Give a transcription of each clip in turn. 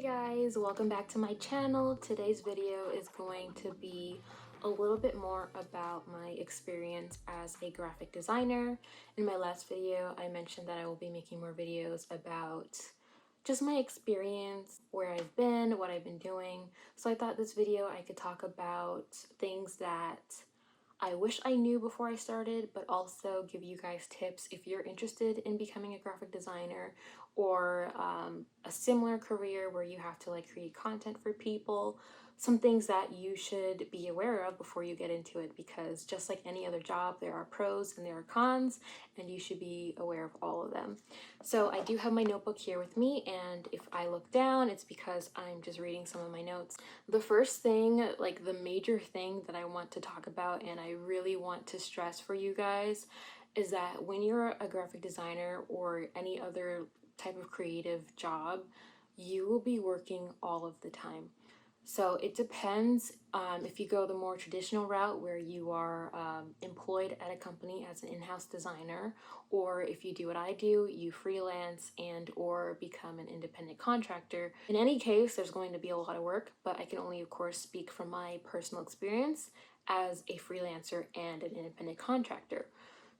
guys, welcome back to my channel. Today's video is going to be a little bit more about my experience as a graphic designer. In my last video, I mentioned that I will be making more videos about just my experience, where I've been, what I've been doing. So I thought this video I could talk about things that I wish I knew before I started, but also give you guys tips if you're interested in becoming a graphic designer or a similar career where you have to like create content for people. Some things that you should be aware of before you get into it, because just like any other job, there are pros and there are cons, and you should be aware of all of them. So I do have my notebook here with me, and if I look down, it's because I'm just reading some of my notes. The first thing, like the major thing that I want to talk about and I really want to stress for you guys, is that when you're a graphic designer or any other type of creative job, you will be working all of the time. So it depends if you go the more traditional route where you are employed at a company as an in-house designer, or if you do what I do, you freelance and or become an independent contractor. In any case, there's going to be a lot of work, but I can only of course speak from my personal experience as a freelancer and an independent contractor.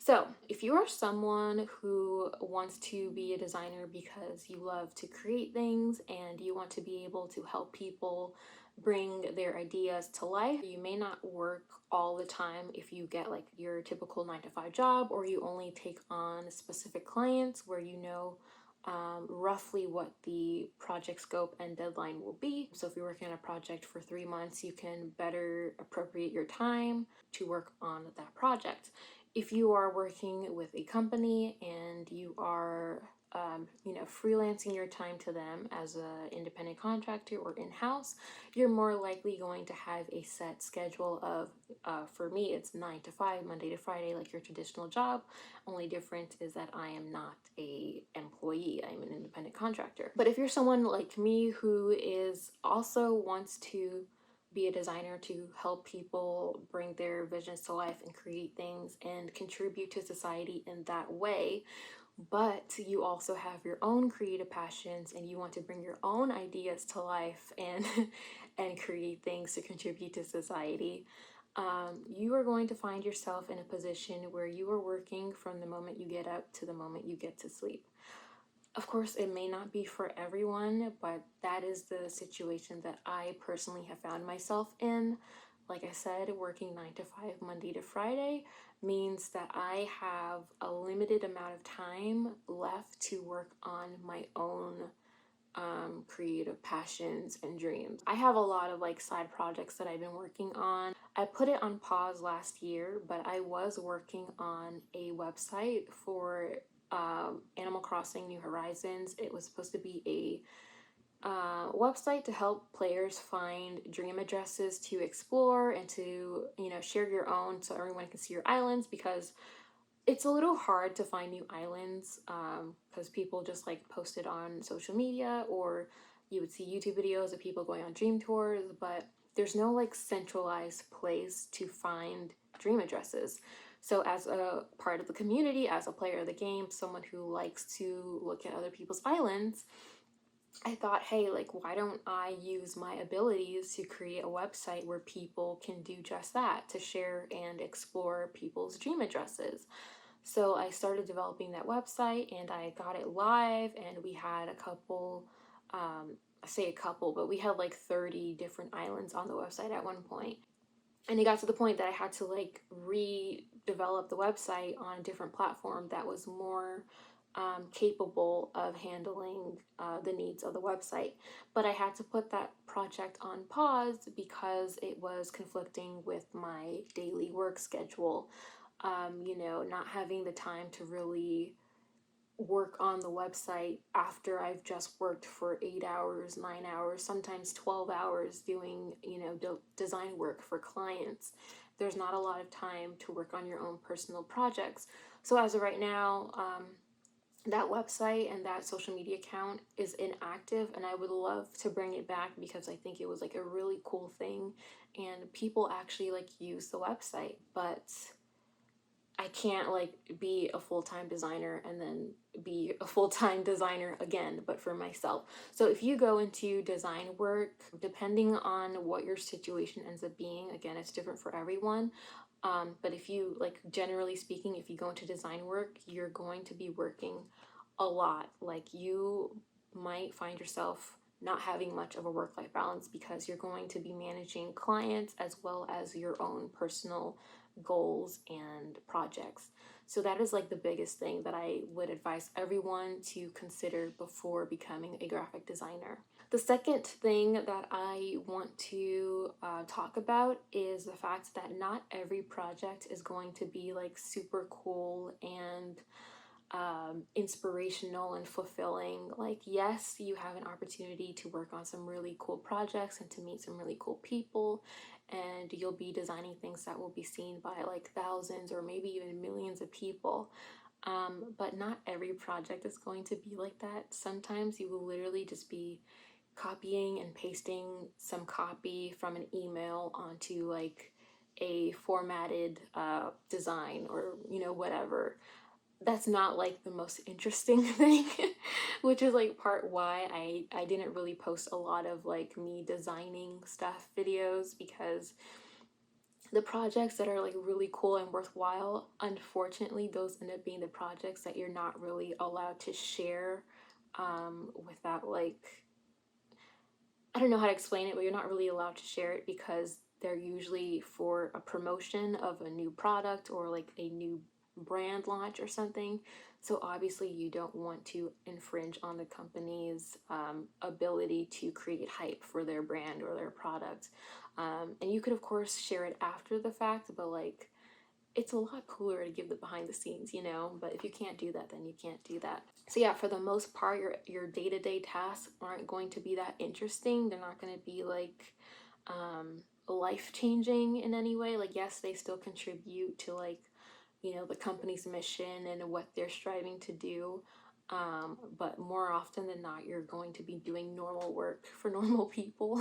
So, if you are someone who wants to be a designer because you love to create things and you want to be able to help people bring their ideas to life, you may not work all the time if you get like your typical 9 to 5 job, or you only take on specific clients where you know roughly what the project scope and deadline will be. So if you're working on a project for 3 months, you can better appropriate your time to work on that project. If you are working with a company and you are freelancing your time to them as an independent contractor or in-house, you're more likely going to have a set schedule of, for me, it's 9 to 5, Monday to Friday, like your traditional job. Only difference is that I am not a employee, I'm an independent contractor. But if you're someone like me who is also wants to be a designer to help people bring their visions to life and create things and contribute to society in that way, but you also have your own creative passions and you want to bring your own ideas to life and and create things to contribute to society, you are going to find yourself in a position where you are working from the moment you get up to the moment you get to sleep. Of course, it may not be for everyone, but that is the situation that I personally have found myself in. Like I said, working 9 to 5, Monday to Friday, means that I have a limited amount of time left to work on my own creative passions and dreams. I have a lot of like side projects that I've been working on. I put it on pause last year, but I was working on a website for Animal Crossing New Horizons. It was supposed to be a website to help players find dream addresses to explore and to, share your own so everyone can see your islands, because it's a little hard to find new islands because people just like post it on social media, or you would see YouTube videos of people going on dream tours, but there's no like centralized place to find dream addresses. So as a part of the community, as a player of the game, someone who likes to look at other people's islands, I thought, hey, like, why don't I use my abilities to create a website where people can do just that, to share and explore people's dream addresses. So I started developing that website and I got it live, and we had a couple, I say a couple, but we had like 30 different islands on the website at one point. And it got to the point that I had to like redevelop the website on a different platform that was more capable of handling the needs of the website. But I had to put that project on pause because it was conflicting with my daily work schedule. Not having the time to really work on the website after I've just worked for 8 hours, 9 hours, sometimes 12 hours doing, design work for clients. There's not a lot of time to work on your own personal projects. So as of right now, that website and that social media account is inactive, and I would love to bring it back because I think it was like a really cool thing and people actually like use the website. But I can't like be a full-time designer and then be a full-time designer again, but for myself. So if you go into design work, depending on what your situation ends up being, again, it's different for everyone. But if you, like, generally speaking, if you go into design work, you're going to be working a lot. Like, you might find yourself not having much of a work-life balance because you're going to be managing clients as well as your own personal goals and projects. So that is like the biggest thing that I would advise everyone to consider before becoming a graphic designer. The second thing that I want to talk about is the fact that not every project is going to be like super cool and inspirational and fulfilling. Like, yes, you have an opportunity to work on some really cool projects and to meet some really cool people, and you'll be designing things that will be seen by like thousands or maybe even millions of people. But not every project is going to be like that. Sometimes you will literally just be copying and pasting some copy from an email onto like a formatted design, or whatever. That's not like the most interesting thing, which is like part why I didn't really post a lot of like me designing stuff videos, because the projects that are like really cool and worthwhile, unfortunately those end up being the projects that you're not really allowed to share without, like, I don't know how to explain it, but you're not really allowed to share it because they're usually for a promotion of a new product or like a new brand launch or something. So obviously you don't want to infringe on the company's ability to create hype for their brand or their product. And you could of course share it after the fact, but like, it's a lot cooler to give the behind the scenes, but if you can't do that, then you can't do that. So yeah, for the most part, your day-to-day tasks aren't going to be that interesting. They're not going to be like life-changing in any way. Like, yes, they still contribute to like, the company's mission and what they're striving to do. But more often than not, you're going to be doing normal work for normal people.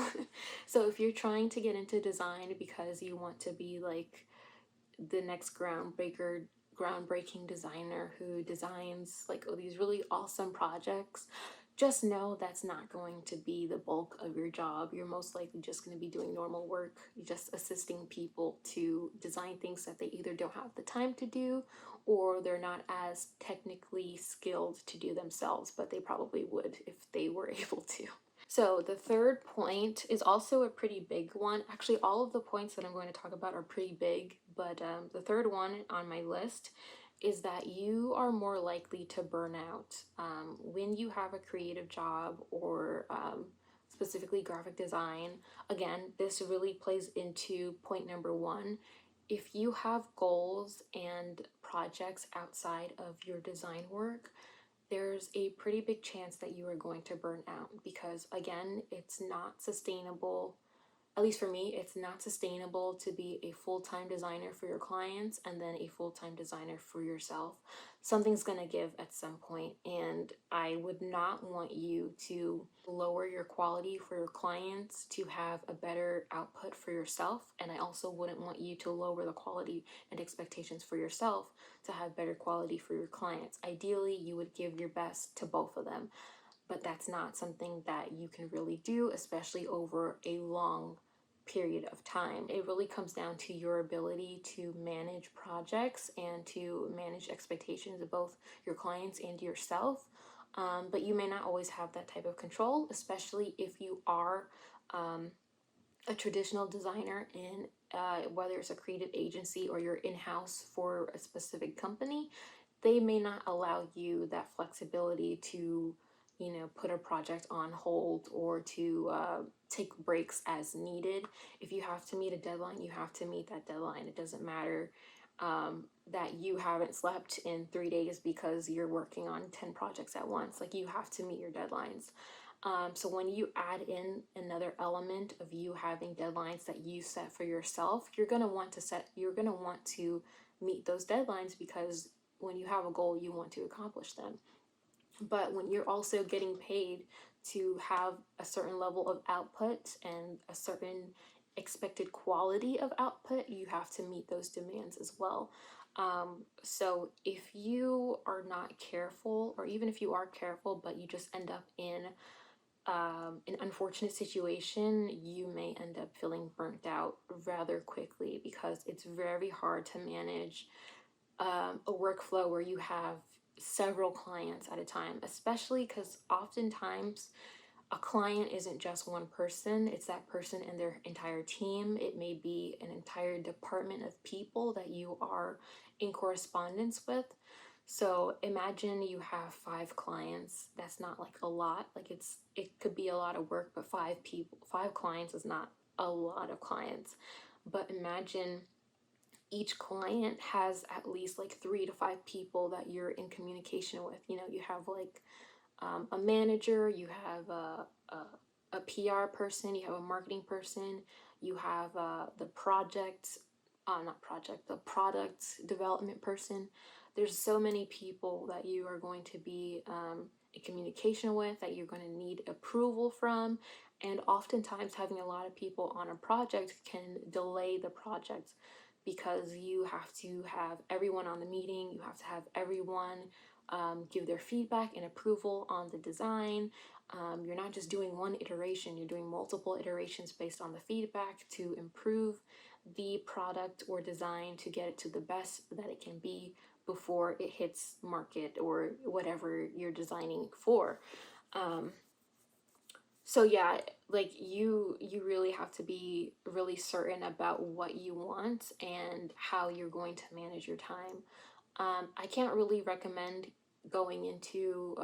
So if you're trying to get into design because you want to be like the next groundbreaking designer who designs like these really awesome projects, just know that's not going to be the bulk of your job. You're most likely just going to be doing normal work, just assisting people to design things that they either don't have the time to do or they're not as technically skilled to do themselves, but they probably would if they were able to. So the third point is also a pretty big one. Actually, all of the points that I'm going to talk about are pretty big, but the third one on my list is that you are more likely to burn out when you have a creative job or specifically graphic design. Again, this really plays into point number one. If you have goals and projects outside of your design work, there's a pretty big chance that you are going to burn out because, again, it's not sustainable. At least for me, it's not sustainable to be a full-time designer for your clients and then a full-time designer for yourself. Something's going to give at some point, and I would not want you to lower your quality for your clients to have a better output for yourself, and I also wouldn't want you to lower the quality and expectations for yourself to have better quality for your clients. Ideally, you would give your best to both of them, but that's not something that you can really do, especially over a long period of time. It really comes down to your ability to manage projects and to manage expectations of both your clients and yourself. But you may not always have that type of control, especially if you are a traditional designer in whether it's a creative agency or you're in-house for a specific company. They may not allow you that flexibility to put a project on hold or to take breaks as needed. If you have to meet a deadline, you have to meet that deadline. It doesn't matter that you haven't slept in 3 days because you're working on 10 projects at once. Like, you have to meet your deadlines. So when you add in another element of you having deadlines that you set for yourself, you're gonna want to meet those deadlines, because when you have a goal, you want to accomplish them. But when you're also getting paid to have a certain level of output and a certain expected quality of output, you have to meet those demands as well. So if you are not careful, or even if you are careful, but you just end up in an unfortunate situation, you may end up feeling burnt out rather quickly, because it's very hard to manage a workflow where you have several clients at a time, especially because oftentimes a client isn't just one person, it's that person and their entire team. It may be an entire department of people that you are in correspondence with. So imagine you have 5 clients. That's not like a lot. Like it could be a lot of work, but 5 clients is not a lot of clients. But imagine each client has at least like 3 to 5 people that you're in communication with. You know, you have like a manager, you have a PR person, you have a marketing person, you have the product development person. There's so many people that you are going to be in communication with, that you're going to need approval from. And oftentimes, having a lot of people on a project can delay the project, because you have to have everyone on the meeting, you have to have everyone give their feedback and approval on the design. You're not just doing one iteration, you're doing multiple iterations based on the feedback to improve the product or design to get it to the best that it can be before it hits market or whatever you're designing for. Um, so yeah, like you really have to be really certain about what you want and how you're going to manage your time. I can't really recommend going into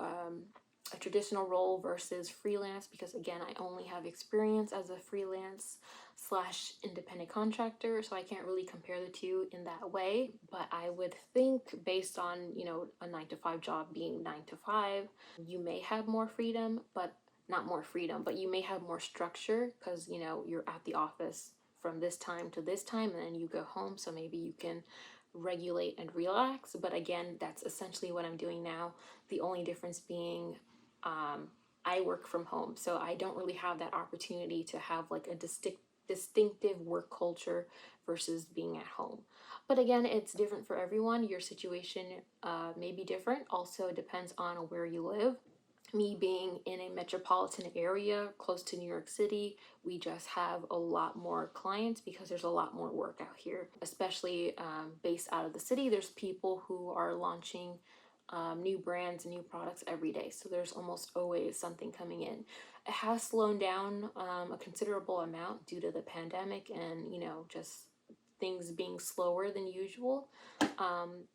a traditional role versus freelance, because again, I only have experience as a freelance slash independent contractor, so I can't really compare the two in that way. But I would think, based on, you know, a 9 to 5 job being 9 to 5, you may have more freedom, but not more freedom, but you may have more structure, because you know you're at the office from this time to this time, and then you go home, so maybe you can regulate and relax. But again, that's essentially what I'm doing now. The only difference being I work from home, so I don't really have that opportunity to have like a distinctive work culture versus being at home. But again, it's different for everyone. Your situation may be different. Also depends on where you live. Me being in a metropolitan area close to New York City, we just have a lot more clients because there's a lot more work out here, especially based out of the city. There's people who are launching new brands and new products every day, so there's almost always something coming in. It has slowed down a considerable amount due to the pandemic and, you know, just things being slower than usual. Um,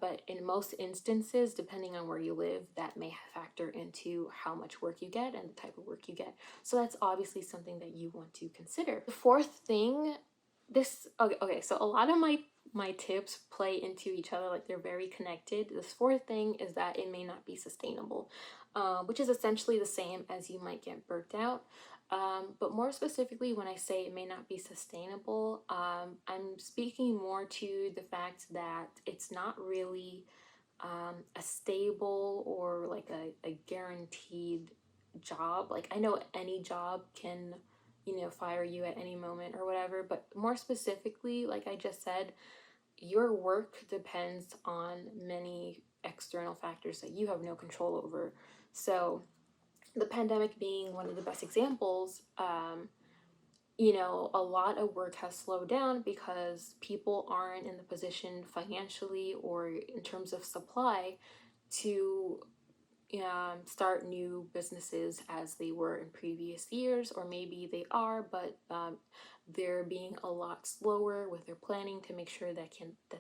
but in most instances, depending on where you live, that may factor into how much work you get and the type of work you get. So that's obviously something that you want to consider. The fourth thing, so a lot of my tips play into each other, like they're very connected. This fourth thing is that it may not be sustainable, which is essentially the same as you might get burnt out. But more specifically, when I say it may not be sustainable, I'm speaking more to the fact that it's not really a stable or like a guaranteed job. Like, I know any job can, you know, fire you at any moment or whatever, but more specifically, like I just said, your work depends on many external factors that you have no control over. So, the pandemic being one of the best examples, you know, a lot of work has slowed down because people aren't in the position financially or in terms of supply to start new businesses as they were in previous years, or maybe they are, but they're being a lot slower with their planning to make sure that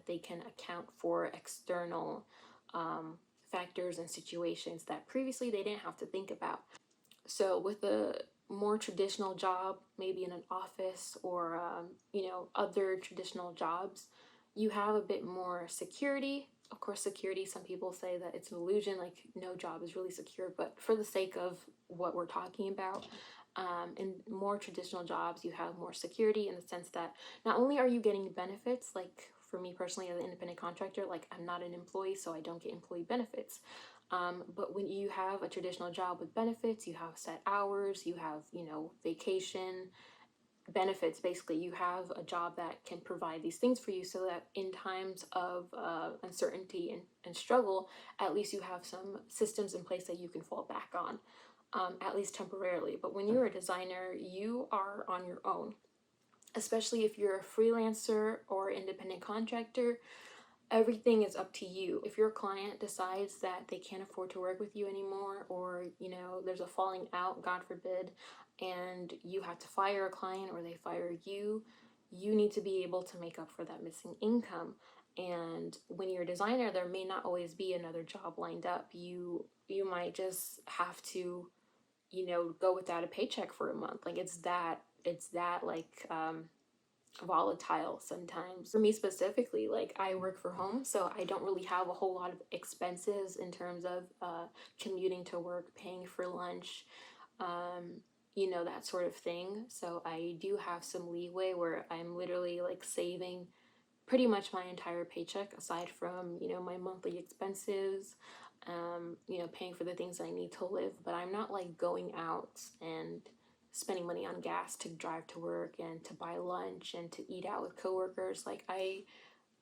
they can account for external factors and situations that previously they didn't have to think about. So with a more traditional job, maybe in an office or you know, other traditional jobs, you have a bit more security. Of course, security, some people say that it's an illusion, like no job is really secure, but for the sake of what we're talking about, in more traditional jobs, you have more security in the sense that not only are you getting benefits, like for me personally as an independent contractor, like I'm not an employee, so I don't get employee benefits. But when you have a traditional job with benefits, you have set hours, you have, you know, vacation, benefits. Basically, you have a job that can provide these things for you, so that in times of uncertainty and struggle, at least you have some systems in place that you can fall back on, at least temporarily. But when you're a designer, you are on your own, especially if you're a freelancer or independent contractor. Everything is up to you. If your client decides that they can't afford to work with you anymore, or there's a falling out, God forbid, and you have to fire a client or they fire you, you need to be able to make up for that missing income. And when you're a designer, there may not always be another job lined up. You might just have to go without a paycheck for a month. Like, it's that like volatile sometimes. For me specifically, like, I work from home, so I don't really have a whole lot of expenses in terms of commuting to work, paying for lunch, that sort of thing. So I do have some leeway where I'm literally like saving pretty much my entire paycheck, aside from my monthly expenses, paying for the things I need to live. But I'm not like going out and spending money on gas to drive to work and to buy lunch and to eat out with coworkers. Like, I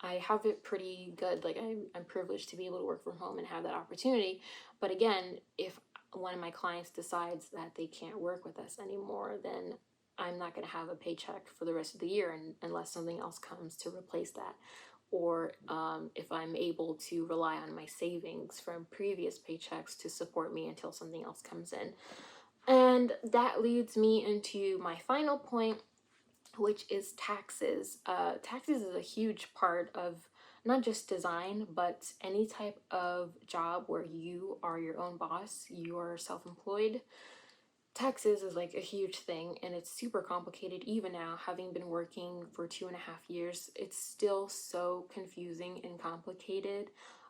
have it pretty good. Like, I'm privileged to be able to work from home and have that opportunity. But again, if one of my clients decides that they can't work with us anymore, then I'm not going to have a paycheck for the rest of the year, unless something else comes to replace that. Or if I'm able to rely on my savings from previous paychecks to support me until something else comes in. And that leads me into my final point, which is taxes. Taxes is a huge part of not just design, but any type of job where you are your own boss, you are self-employed. Taxes is like a huge thing, and it's super complicated. Even now, having been working for 2.5 years, it's still so confusing and complicated.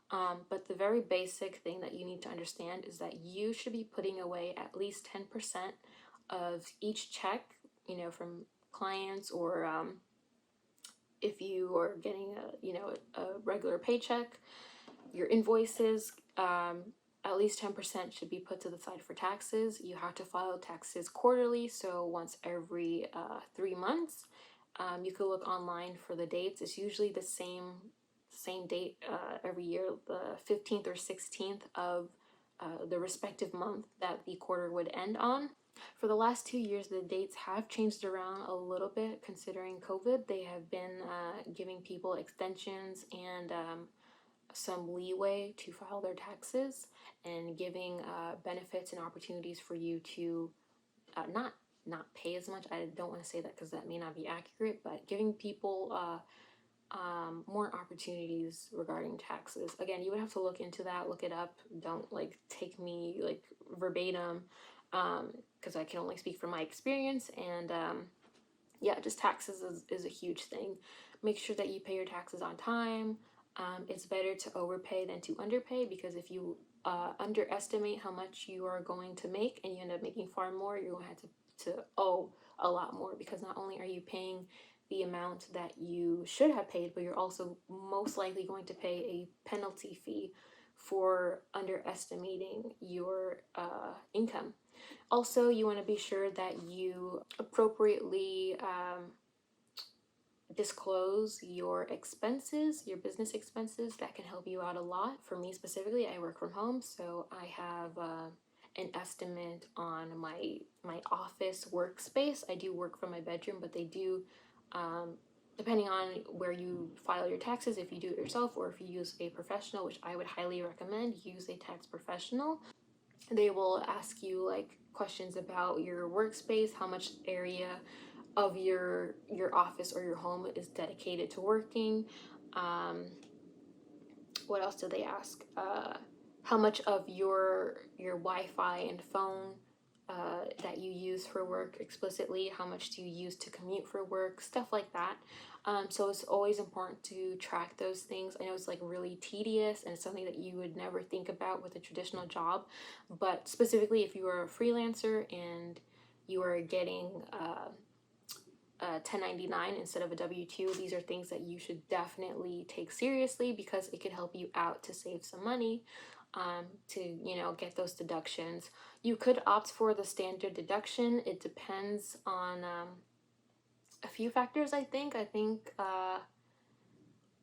But the very basic thing that you need to understand is that you should be putting away at least 10% of each check, from clients, or if you are getting a regular paycheck, your invoices, at least 10% should be put to the side for taxes. You have to file taxes quarterly, so once every 3 months. You could look online for the dates. It's usually the same date every year, the 15th or 16th of the respective month that the quarter would end on. For the last 2 years, the dates have changed around a little bit considering COVID. They have been giving people extensions and some leeway to file their taxes, and giving benefits and opportunities for you to not pay as much. I don't want to say that because that may not be accurate, but giving people more opportunities regarding taxes. Again, you would have to look into that, look it up. Don't like take me like verbatim, because I can only speak from my experience. And yeah, just taxes is a huge thing. Make sure that you pay your taxes on time. It's better to overpay than to underpay, because if you underestimate how much you are going to make and you end up making far more, you're going to have to owe a lot more, because not only are you paying the amount that you should have paid, but you're also most likely going to pay a penalty fee for underestimating your income. Also, you want to be sure that you appropriately disclose your expenses, your business expenses. That can help you out a lot. For me specifically, I work from home, so I have an estimate on my office workspace. I do work from my bedroom, but they do, depending on where you file your taxes, if you do it yourself or if you use a professional, which I would highly recommend, use a tax professional. They will ask you like questions about your workspace, how much area of your office or your home is dedicated to working. What else do they ask? How much of your Wi-Fi and phone that you use for work explicitly, how much do you use to commute for work, stuff like that. So it's always important to track those things. I know it's like really tedious and it's something that you would never think about with a traditional job, but specifically if you are a freelancer and you are getting 1099 instead of a W-2, these are things that you should definitely take seriously, because it could help you out to save some money, to get those deductions. You could opt for the standard deduction. It depends on a few factors, I think.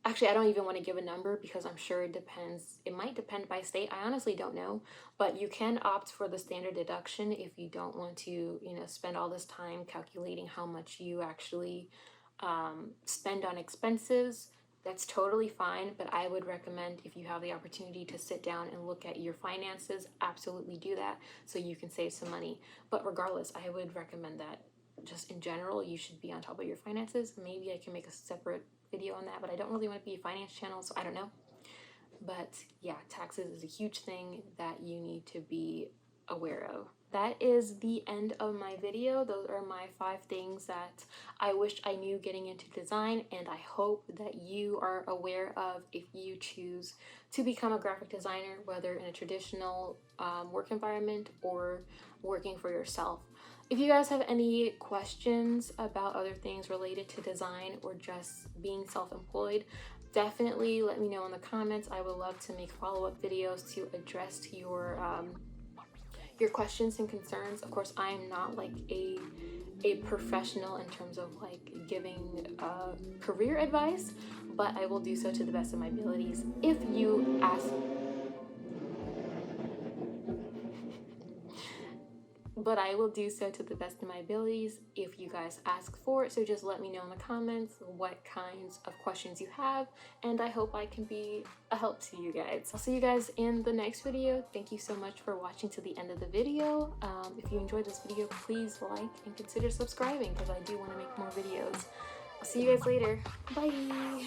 Actually, I don't even want to give a number because I'm sure it depends. It might depend by state. I honestly don't know. But you can opt for the standard deduction if you don't want to, spend all this time calculating how much you actually spend on expenses. That's totally fine. But I would recommend, if you have the opportunity to sit down and look at your finances, absolutely do that so you can save some money. But regardless, I would recommend that just in general, you should be on top of your finances. Maybe I can make a separate video on that, but I don't really want to be a finance channel, so I don't know. But yeah, taxes is a huge thing that you need to be aware of. That is the end of my video. Those are my 5 things that I wish I knew getting into design, and I hope that you are aware of if you choose to become a graphic designer, whether in a traditional work environment or working for yourself. If you guys have any questions about other things related to design or just being self-employed, definitely let me know in the comments. I would love to make follow-up videos to address your questions and concerns. Of course, I am not like a professional in terms of like giving career advice, but I will do so to the best of my abilities. If you ask but I will do so to the best of my abilities if you guys ask for it. So just let me know in the comments what kinds of questions you have, and I hope I can be a help to you guys. I'll see you guys in the next video. Thank you so much for watching to the end of the video. If you enjoyed this video, please like and consider subscribing because I do want to make more videos. I'll see you guys later. Bye!